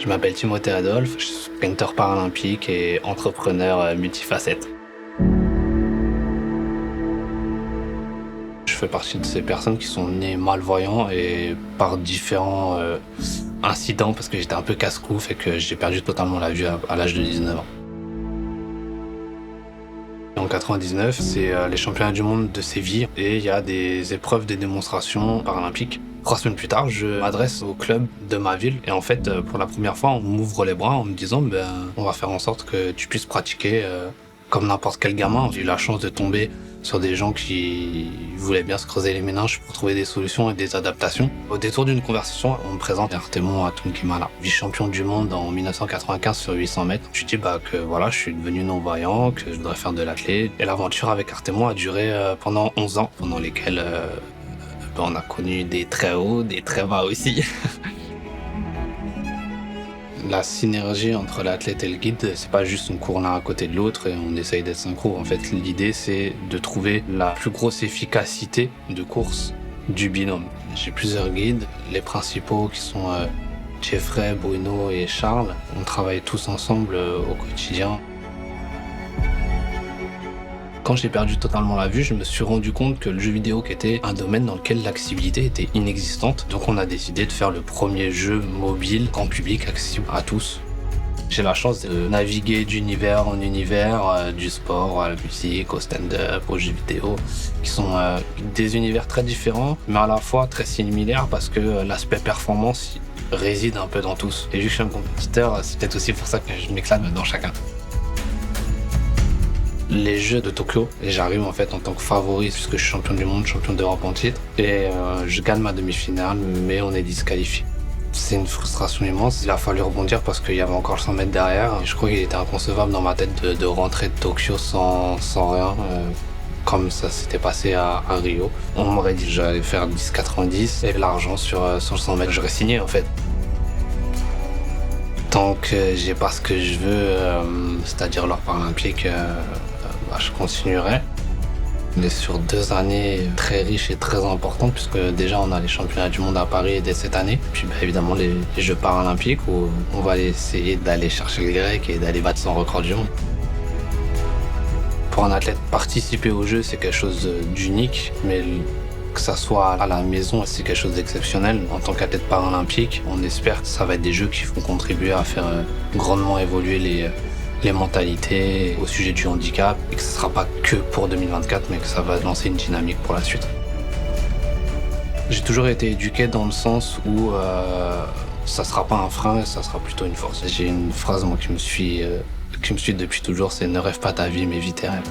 Je m'appelle Timothée Adolphe, je suis sprinter paralympique et entrepreneur multifacette. Je fais partie de ces personnes qui sont nées malvoyants et par différents incidents, parce que j'étais un peu casse-cou, fait que j'ai perdu totalement la vue à l'âge de 19 ans. En 99, c'est les championnats du monde de Séville et il y a des épreuves de démonstration paralympiques. 3 semaines plus tard, je m'adresse au club de ma ville et en fait, pour la première fois, on m'ouvre les bras en me disant on va faire en sorte que tu puisses pratiquer comme n'importe quel gamin. J'ai eu la chance de tomber sur des gens qui voulaient bien se creuser les méninges pour trouver des solutions et des adaptations. Au détour d'une conversation, on me présente Artemon Atunkimala, vice-champion du monde en 1995 sur 800 mètres. Je dis que voilà, je suis devenu non-voyant, que je voudrais faire de l'athlé. Et l'aventure avec Artemon a duré pendant 11 ans, pendant lesquels on a connu des très hauts, des très bas aussi. La synergie entre l'athlète et le guide, c'est pas juste on court l'un à côté de l'autre et on essaye d'être synchro. En fait, l'idée, c'est de trouver la plus grosse efficacité de course du binôme. J'ai plusieurs guides, les principaux qui sont Jeffrey, Bruno et Charles. On travaille tous ensemble au quotidien. Quand j'ai perdu totalement la vue, je me suis rendu compte que le jeu vidéo qui était un domaine dans lequel l'accessibilité était inexistante. Donc on a décidé de faire le premier jeu mobile, grand public, accessible à tous. J'ai la chance de naviguer d'univers en univers, du sport à la musique, au stand-up, aux jeux vidéo, qui sont des univers très différents, mais à la fois très similaires parce que l'aspect performance réside un peu dans tous. Et vu que je suis un compétiteur, c'est peut-être aussi pour ça que je m'éclate dans chacun. Les Jeux de Tokyo, et j'arrive en fait en tant que favori puisque je suis champion du monde, champion d'Europe en titre, et je gagne ma demi-finale, mais on est disqualifié. C'est une frustration immense, il a fallu rebondir parce qu'il y avait encore le 100 mètres derrière. Je crois qu'il était inconcevable dans ma tête de rentrer de Tokyo sans rien, comme ça s'était passé à Rio. On m'aurait dit que j'allais faire 10,90 et l'argent sur le 100 mètres, j'aurais signé en fait. Tant que j'ai pas ce que je veux, c'est-à-dire l'or paralympique, je continuerai. On est sur 2 années très riches et très importantes puisque déjà on a les championnats du monde à Paris dès cette année. Puis évidemment les Jeux paralympiques où on va essayer d'aller chercher le grec et d'aller battre son record du monde. Pour un athlète, participer aux Jeux c'est quelque chose d'unique, mais que ça soit à la maison, c'est quelque chose d'exceptionnel. En tant qu'athlète paralympique, on espère que ça va être des Jeux qui vont contribuer à faire grandement évoluer les mentalités au sujet du handicap et que ce ne sera pas que pour 2024, mais que ça va lancer une dynamique pour la suite. J'ai toujours été éduqué dans le sens où ça ne sera pas un frein, ça sera plutôt une force. J'ai une phrase moi, qui me suit depuis toujours, c'est « Ne rêve pas ta vie, mais vis tes rêves ».